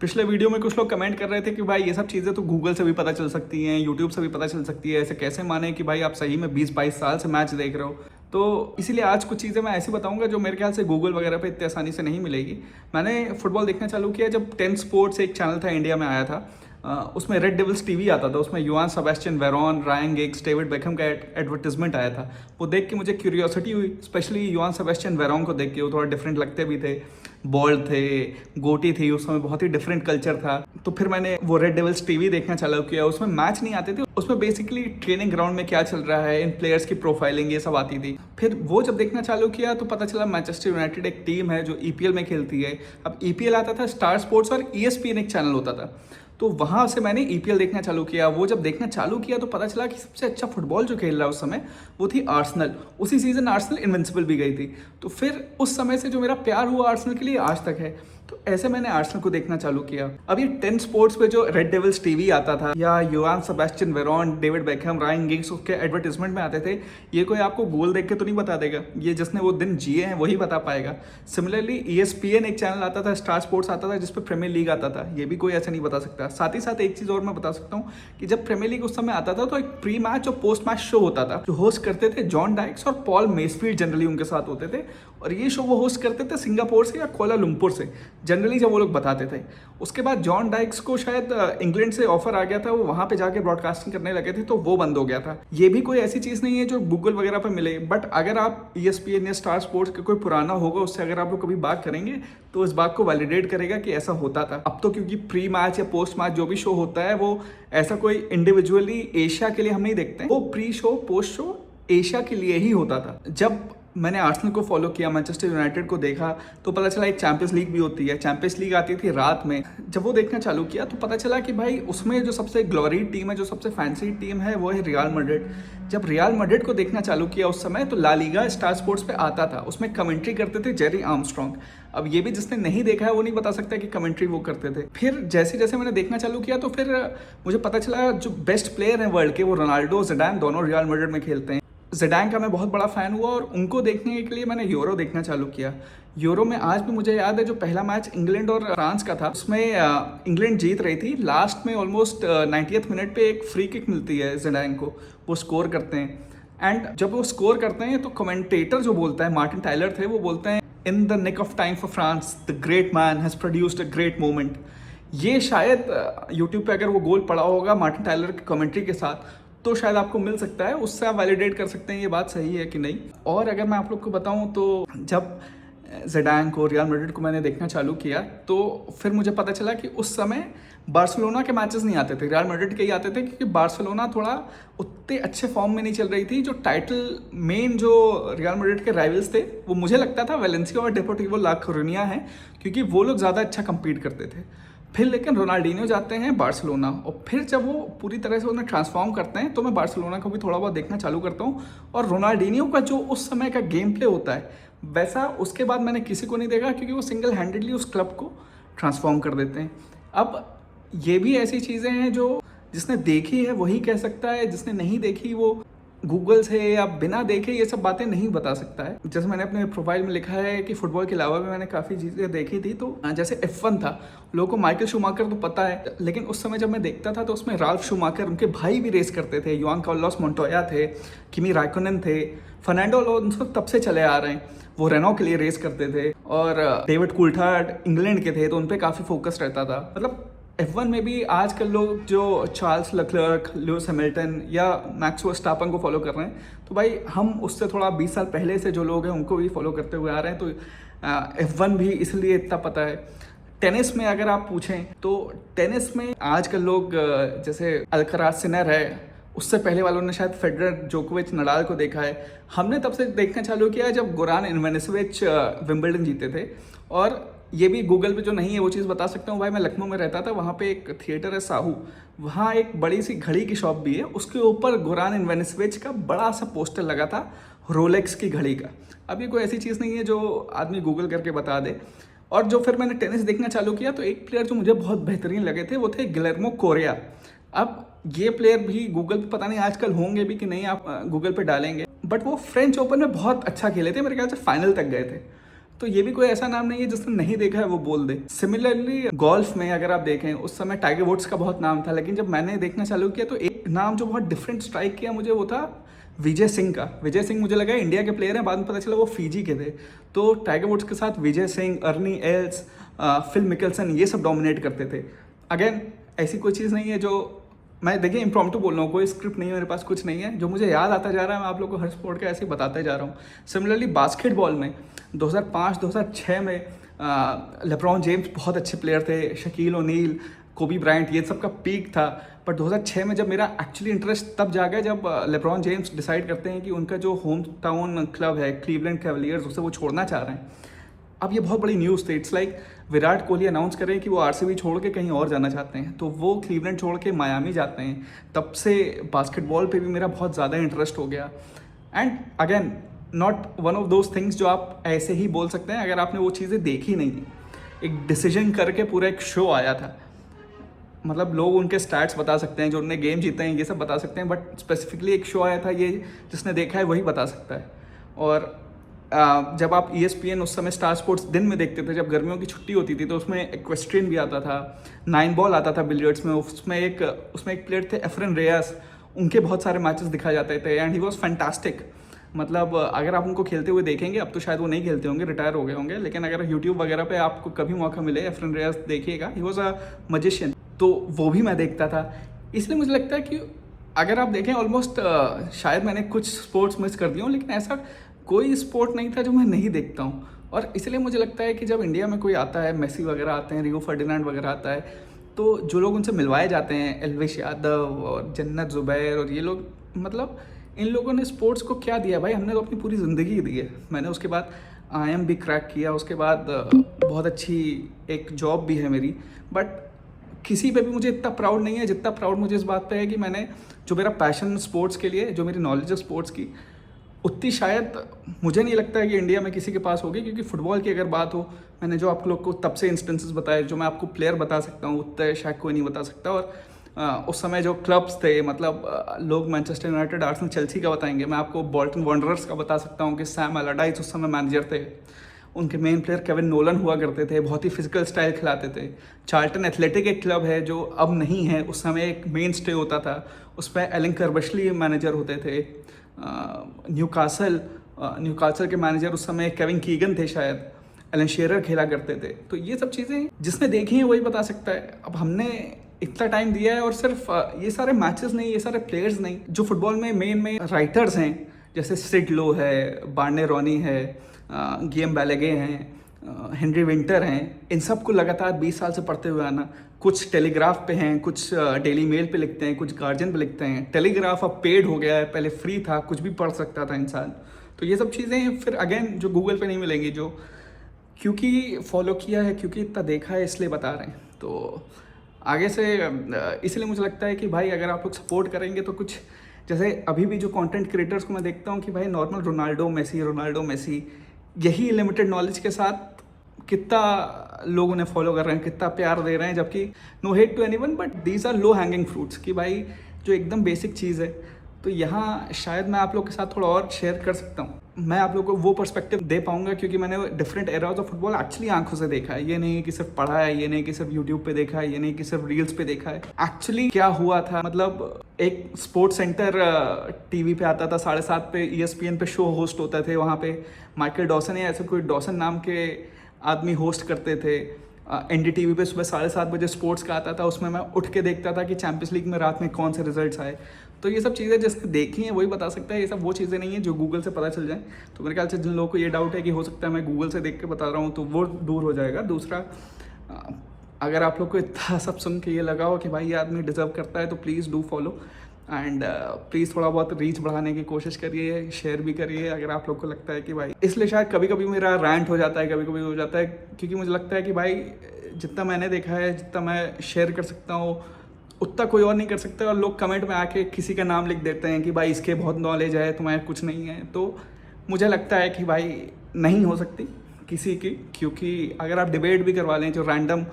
पिछले वीडियो में कुछ लोग कमेंट कर रहे थे कि भाई ये सब चीज़ें तो गूगल से भी पता चल सकती हैं, यूट्यूब से भी पता चल सकती है, ऐसे कैसे माने कि भाई आप सही में 20-22 साल से मैच देख रहे हो। तो इसीलिए आज कुछ चीज़ें मैं ऐसी बताऊंगा जो मेरे ख्याल से गूगल वगैरह पे इतनी आसानी से नहीं मिलेगी। मैंने फुटबॉल देखना चालू किया जब 10 स्पोर्ट्स एक चैनल था इंडिया में आया था। उसमें रेड डेविल्स टीवी आता था, उसमें yuan Sebastian Veyron, Ryan gigs, David Beckham का एडवर्टीजमेंट आया था। वो देख के मुझे क्यूरियोसिटी हुई, स्पेशली युआन सेबेस्टियन वेरॉन को देख के। वो थोड़ा डिफरेंट लगते भी थे, बॉल्ड थे, गोटी थी, उस समय बहुत ही डिफरेंट कल्चर था। तो फिर मैंने वो रेड डेविल्स टीवी देखना चालू किया। उसमें मैच नहीं आते थे, उसमें बेसिकली ट्रेनिंग ग्राउंड में क्या चल रहा है, इन प्लेयर्स की प्रोफाइलिंग, ये सब आती थी। फिर वो जब देखना चालू किया तो पता चला मैनचेस्टर यूनाइटेड एक टीम है जो ईपीएल में खेलती है। अब ईपीएल आता था स्टार स्पोर्ट्स और ईएसपीएन एक चैनल होता था। तो वहाँ से मैंने ईपीएल देखना चालू किया। वो जब देखना चालू किया तो पता चला कि सबसे अच्छा फुटबॉल जो खेल रहा है उस समय वो थी आर्सेनल। उसी सीजन आर्सेनल इनविंसिबल भी गई थी। तो फिर उस समय से जो मेरा प्यार हुआ आर्सेनल के लिए आज तक है। तो ऐसे मैंने आर्सेनल को देखना चालू किया। अब ये 10 स्पोर्ट्स पे जो रेड डेविल्स टीवी आता था या yuan Sebastian Veyron, David Beckham, Ryan gigs उसके एडवर्टीजमेंट में आते थे, ये कोई आपको गोल देख के तो नहीं बता देगा। ये जिसने वो दिन जिए हैं वही बता पाएगा। सिमिलरली ईएसपीएन एक चैनल आता था, स्टार स्पोर्ट्स आता था जिसपे प्रीमियर लीग आता था, ये भी कोई ऐसा नहीं बता सकता। साथ ही साथ एक चीज़ और मैं बता सकता हूँ कि जब प्रीमियर लीग उस समय आता था तो एक प्री मैच और पोस्ट मैच शो होता था जो होस्ट करते थे जॉन डाइक्स और पॉल मेसफील्ड, जनरली उनके साथ होते थे। और ये शो वो होस्ट करते थे सिंगापुर से या कोलालंपुर से, जनरली जब वो लोग बताते थे। उसके बाद जॉन डाइक्स को शायद इंग्लैंड से ऑफर आ गया था, वो वहाँ पे जाके ब्रॉडकास्टिंग करने लगे थे, तो वो बंद हो गया था। ये भी कोई ऐसी चीज़ नहीं है जो गूगल वगैरह पे मिले, बट अगर आप ईएसपीएन या स्टार स्पोर्ट्स का कोई पुराना होगा उससे अगर आप लोग कभी बात करेंगे तो इस बात को वैलिडेट करेगा कि ऐसा होता था। अब तो क्योंकि प्री मैच या पोस्ट मैच जो भी शो होता है वो ऐसा कोई इंडिविजुअली एशिया के लिए हम नहीं देखते, वो pre show post show Asia के लिए ही होता था। जब मैंने आर्सेनल को फॉलो किया, मैनचेस्टर यूनाइटेड को देखा, तो पता चला एक चैंपियंस लीग भी होती है। चैंपियंस लीग आती थी रात में। जब वो देखना चालू किया तो पता चला कि भाई उसमें जो सबसे ग्लोरी टीम है, जो सबसे फैंसी टीम है, वो है रियल मैड्रिड। जब रियल मैड्रिड को देखना चालू किया उस समय तो ला लीगा स्टार स्पोर्ट्स पे आता था, उसमें कमेंट्री करते थे जेरी आर्मस्ट्रॉन्ग। अब ये भी जिसने नहीं देखा है वो नहीं बता सकता कि कमेंट्री वो करते थे। फिर जैसे जैसे मैंने देखना चालू किया तो फिर मुझे पता चला जो बेस्ट प्लेयर हैं वर्ल्ड के वो रोनाल्डो, ज़िडान, दोनों रियल मैड्रिड में खेलते हैं। ज़िडान का मैं बहुत बड़ा फ़ैन हुआ और उनको देखने के लिए मैंने यूरो देखना चालू किया। यूरो में आज भी मुझे याद है जो पहला मैच इंग्लैंड और फ्रांस का था उसमें इंग्लैंड जीत रही थी। लास्ट में ऑलमोस्ट 90th मिनट पे एक फ्री किक मिलती है ज़िडान को, वो स्कोर करते हैं। एंड जब वो स्कोर करते हैं तो कमेंटेटर जो बोलता है, मार्टिन टाइलर थे, वो बोलते हैं in the nick of time for France the great man has produced a great moment. ये शायद यूट्यूब पे अगर वो गोल पड़ा होगा मार्टिन टाइलर की कमेंट्री के साथ तो शायद आपको मिल सकता है, उससे आप वैलिडेट कर सकते हैं ये बात सही है कि नहीं। और अगर मैं आप लोग को बताऊं तो जब ज़िडान को, रियल मैड्रिड को मैंने देखना चालू किया तो फिर मुझे पता चला कि उस समय बार्सिलोना के मैचेस नहीं आते थे, रियल मैड्रिड के ही आते थे, क्योंकि बार्सिलोना थोड़ा उतने अच्छे फॉर्म में नहीं चल रही थी। जो टाइटल मेन जो रियल मैड्रिड के राइवल्स थे वो मुझे लगता था वेलेंसिया और डेपोर्टिवो ला कोरुनिया हैं, क्योंकि वो लोग ज़्यादा अच्छा कंपीट करते थे। फिर लेकिन रोनाल्डिनो जाते हैं बार्सिलोना और फिर जब वो पूरी तरह से उन्हें ट्रांसफॉर्म करते हैं तो मैं बार्सिलोना को भी थोड़ा बहुत देखना चालू करता हूँ। और रोनाल्डिनो का जो उस समय का गेम प्ले होता है वैसा उसके बाद मैंने किसी को नहीं देखा, क्योंकि वो सिंगल हैंडेडली उस क्लब को ट्रांसफॉर्म कर देते हैं। अब ये भी ऐसी चीज़ें हैं जो जिसने देखी है वही कह सकता है, जिसने नहीं देखी वो गूगल से या बिना देखे ये सब बातें नहीं बता सकता है। जैसे मैंने अपने प्रोफाइल में लिखा है कि फुटबॉल के अलावा भी मैंने काफ़ी चीज़ें देखी थी। तो जैसे F1 था, लोगों को माइकल शूमाकर तो पता है, लेकिन उस समय जब मैं देखता था तो उसमें राल्फ शूमाकर, उनके भाई भी रेस करते थे, युआन कार्लोस मोंटोया थे, किमी राइकोनेन थे, फर्नांडो अलोंसो तब से चले आ रहे हैं, वो रेनो के लिए रेस करते थे। और डेविड कुल्थार्ड इंग्लैंड के थे तो उन पर काफ़ी फोकस रहता था। मतलब F1 में भी आजकल लोग जो चार्ल्स लेक्लर्क, लुइस हैमिल्टन या मैक्स वर्स्टापन को फॉलो कर रहे हैं, तो भाई हम उससे थोड़ा 20 साल पहले से जो लोग हैं उनको भी फॉलो करते हुए आ रहे हैं। तो F1 भी इसलिए इतना पता है। टेनिस में अगर आप पूछें तो टेनिस में आजकल लोग जैसे अल्कराज सिनर है, उससे पहले वालों ने शायद फेडरर, जोकोविच, नडाल को देखा है। हमने तब से देखना चालू किया जब गोरान इवानिसेविच विंबलडन जीते थे। और ये भी गूगल पे जो नहीं है वो चीज़ बता सकता हूँ भाई, मैं लखनऊ में रहता था, वहाँ पे एक थिएटर है साहू, वहाँ एक बड़ी सी घड़ी की शॉप भी है, उसके ऊपर गोरान इवानिसेविच का बड़ा सा पोस्टर लगा था रोलेक्स की घड़ी का। अब ये कोई ऐसी चीज़ नहीं है जो आदमी गूगल करके बता दे। और जो फिर मैंने टेनिस देखना चालू किया तो एक प्लेयर जो मुझे बहुत बेहतरीन लगे थे वो थे गिलेर्मो कोरिया। अब ये प्लेयर भी गूगल पे पता नहीं आजकल होंगे भी कि नहीं, आप गूगल पे डालेंगे, बट वो फ्रेंच ओपन में बहुत अच्छा खेले थे, मेरे ख्याल से फाइनल तक गए थे। तो ये भी कोई ऐसा नाम नहीं है जिसने नहीं देखा है वो बोल दे। सिमिलरली गोल्फ में अगर आप देखें, उस समय टाइगर वुड्स का बहुत नाम था, लेकिन जब मैंने देखना चालू किया तो एक नाम जो बहुत डिफरेंट स्ट्राइक किया मुझे, वो था विजय सिंह का। विजय सिंह मुझे लगा इंडिया के प्लेयर हैं, बाद में पता चला वो फिजी के थे। तो टाइगर वुड्स के साथ विजय सिंह, अर्नी एल्स, फिल मिकल्सन, ये सब डोमिनेट करते थे। अगेन ऐसी कोई चीज़ नहीं है जो मैं, देखिए इम्प्रॉम्प्टू बोल रहा हूँ, कोई स्क्रिप्ट नहीं है मेरे पास, कुछ नहीं है, जो मुझे याद आता जा रहा है मैं आप लोगों को हर स्पोर्ट का ऐसे ही बताते जा रहा हूँ। सिमिलरली बास्केटबॉल में 2005-2006 में लेब्रॉन जेम्स बहुत अच्छे प्लेयर थे, शकील ओनील, कोबी ब्रायंट, ये सब का पीक था। बट 2006 में जब मेरा एक्चुअली इंटरेस्ट तब जागा जब लेब्रॉन जेम्स डिसाइड करते हैं कि उनका जो होम टाउन क्लब है क्लीवलैंड कैवलियर्स, उसे वो छोड़ना चाह रहे हैं। अब ये बहुत बड़ी न्यूज़ थी। It's like Virat Kohli announce करें कि वो आरसीबी छोड़ के कहीं और जाना चाहते हैं, तो वो क्लीवलैंड छोड़ के मायामी जाते हैं। तब से बास्केटबॉल पे भी मेरा बहुत ज़्यादा इंटरेस्ट हो गया। And again not one of those things जो आप ऐसे ही बोल सकते हैं अगर आपने वो चीज़ें देखी नहीं। एक डिसीजन करके पूरा एक शो आया था, मतलब लोग उनके स्टैट्स बता सकते हैं, जो उन्होंने गेम जीते हैं ये सब बता सकते हैं, बट स्पेसिफिकली एक शो आया था, ये जिसने देखा है वही बता सकता है। और जब आप ESPN उस समय स्टार स्पोर्ट्स दिन में देखते थे, जब गर्मियों की छुट्टी होती थी, तो उसमें एक्वेस्ट्रियन भी आता था, 9 बॉल आता था बिलियर्ड्स में। उसमें एक प्लेयर थे एफरन रेयास, उनके बहुत सारे मैचेस दिखाए जाते थे एंड ही वॉज फैंटास्टिक। मतलब अगर आप उनको खेलते हुए देखेंगे, अब तो शायद वो नहीं खेलते होंगे, रिटायर हो गए होंगे, लेकिन अगर यूट्यूब वगैरह पे आपको कभी मौका मिले एफरन रेयास देखिएगा, ही वॉज अ मजिशियन। तो वो भी मैं देखता था। इसलिए मुझे लगता है कि अगर आप देखें ऑलमोस्ट शायद मैंने कुछ स्पोर्ट्स मिस कर दिए हूँ, लेकिन ऐसा कोई स्पोर्ट नहीं था जो मैं नहीं देखता हूँ। और इसलिए मुझे लगता है कि जब इंडिया में कोई आता है, मेसी वगैरह आते हैं, रियो फर्डिनांड वगैरह आता है, तो जो लोग उनसे मिलवाए जाते हैं, एल्विश यादव और जन्नत जुबैर और ये लोग, मतलब इन लोगों ने स्पोर्ट्स को क्या दिया भाई? हमने तो अपनी पूरी ज़िंदगी दी है। मैंने उसके बाद IIM भी क्रैक किया, उसके बाद बहुत अच्छी एक जॉब भी है मेरी, बट किसी पे भी मुझे इतना प्राउड नहीं है जितना प्राउड मुझे इस बात पे है कि मैंने जो मेरा पैशन स्पोर्ट्स के लिए, जो मेरी नॉलेज है स्पोर्ट्स की, उतनी शायद मुझे नहीं लगता है कि इंडिया में किसी के पास होगी। क्योंकि फुटबॉल की अगर बात हो, मैंने जो आप लोग को तब से इंस्टेंसेस बताए, जो मैं आपको प्लेयर बता सकता हूँ उतने शायद कोई नहीं बता सकता। और उस समय जो क्लब्स थे, मतलब लोग मैनचेस्टर यूनाइटेड, आर्सेनल, चेल्सी का बताएंगे, मैं आपको बोल्टन वंडरर्स का बता सकता हूँ कि सैम अलाडाइस उस समय मैनेजर थे। उनके मेन प्लेयर केविन नोलन हुआ करते थे, बहुत ही फिजिकल स्टाइल खिलाते थे। चार्ल्टन एथलेटिक एक क्लब है जो अब नहीं है, उस समय एक मेन स्टे होता था, उस पर एलन कर्बशली मैनेजर होते थे। न्यूकासल के मैनेजर उस समय केविन कीगन थे शायद, एलन शेरर खेला करते थे। तो ये सब चीज़ें जिसने देखी हैं वही बता सकता है। अब हमने इतना टाइम दिया है, और सिर्फ ये सारे मैचेस नहीं, ये सारे प्लेयर्स नहीं, जो फुटबॉल में मेन राइटर्स हैं, जैसे सिड लो है, बार्ने रॉनी है, गियम बैलेगे हैं, हेनरी विंटर हैं, इन सब को लगातार 20 साल से पढ़ते हुए आना। कुछ टेलीग्राफ पे हैं, कुछ डेली मेल पे लिखते हैं, कुछ गार्जियन पे लिखते हैं। टेलीग्राफ अब पेड हो गया है, पहले फ्री था, कुछ भी पढ़ सकता था इंसान। तो ये सब चीज़ें फिर अगेन जो गूगल पे नहीं मिलेंगी, जो क्योंकि फॉलो किया है, क्योंकि इतना देखा है, इसलिए बता रहे हैं। तो आगे से इसलिए मुझे लगता है कि भाई अगर आप लोग सपोर्ट करेंगे तो कुछ, जैसे अभी भी जो कंटेंट क्रिएटर्स को मैं देखता हूँ कि भाई नॉर्मल रोनाल्डो मेसी यही लिमिटेड नॉलेज के साथ कितना लोग उन्हें फॉलो कर रहे हैं, कितना प्यार दे रहे हैं, जबकि no hate to anyone, but these are low hanging fruits कि भाई जो एकदम बेसिक चीज़ है। तो यहाँ शायद मैं आप लोग के साथ थोड़ा और शेयर कर सकता हूँ, मैं आप लोग को वो पर्सपेक्टिव दे पाऊंगा, क्योंकि मैंने different eras of football actually आंखों से देखा है। ये नहीं कि सिर्फ पढ़ा है, ये नहीं कि सिर्फ यूट्यूब पे देखा है, ये नहीं कि सिर्फ रील्स पे देखा है। एक्चुअली क्या हुआ था, मतलब एक स्पोर्ट्स सेंटर टीवी पे आता था 7:30 पे, ESPN पे शो होस्ट होते थे, वहाँ पे माइकल डॉसन या ऐसे कोई डॉसन नाम के आदमी होस्ट करते थे। NDTV पे सुबह 7:30 बजे स्पोर्ट्स का आता था, उसमें मैं उठ के देखता था कि चैंपियंस लीग में रात में कौन से रिजल्ट्स आए। तो ये सब चीज़ें जिसने देखी हैं वही बता सकता है, ये सब वो चीज़ें नहीं है जो गूगल से पता चल जाए। तो मेरे ख्याल से जिन लोगों को ये डाउट है कि हो सकता है मैं गूगल से देख के बता रहा हूँ, तो वो दूर हो जाएगा। दूसरा, अगर आप लोग को इतना सब सुन के ये लगा हो कि भाई ये आदमी डिजर्व करता है, तो please do follow and please थोड़ा बहुत रीच बढ़ाने की कोशिश करिए, शेयर भी करिए अगर आप लोग को लगता है कि भाई, इसलिए शायद कभी कभी मेरा रैंट हो जाता है, कभी कभी हो जाता है, क्योंकि मुझे लगता है कि भाई जितना मैंने देखा है, जितना मैं शेयर कर सकता हूँ, उतना कोई और नहीं कर सकता। और लोग कमेंट में आके किसी का नाम लिख देते हैं कि भाई इसके बहुत नॉलेज है, तुम्हारे कुछ नहीं है। तो मुझे लगता है कि भाई नहीं हो सकती किसी की, क्योंकि अगर आप डिबेट भी करवा लें, जो रैंडम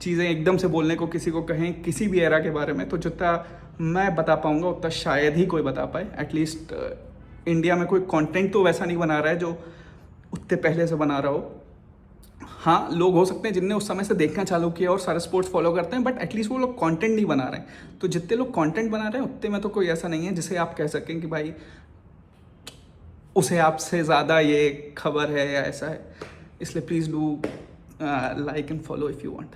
चीज़ें एकदम से बोलने को किसी को कहें किसी भी एरा के बारे में, तो जितना मैं बता पाऊँगा उतना शायद ही कोई बता पाए। एटलीस्ट इंडिया में कोई कंटेंट तो वैसा नहीं बना रहा है जो उतने पहले से बना रहा हो। हाँ, लोग हो सकते हैं जिनने उस समय से देखना चालू किया और सारे स्पोर्ट्स फॉलो करते हैं, बट एटलीस्ट वो लोग कंटेंट नहीं बना रहे हैं। तो जितने लोग कंटेंट बना रहे हैं उतने में तो कोई ऐसा नहीं है जिसे आप कह सकें कि भाई उसे आपसे ज़्यादा ये खबर है या ऐसा है। इसलिए please do like and follow if you want.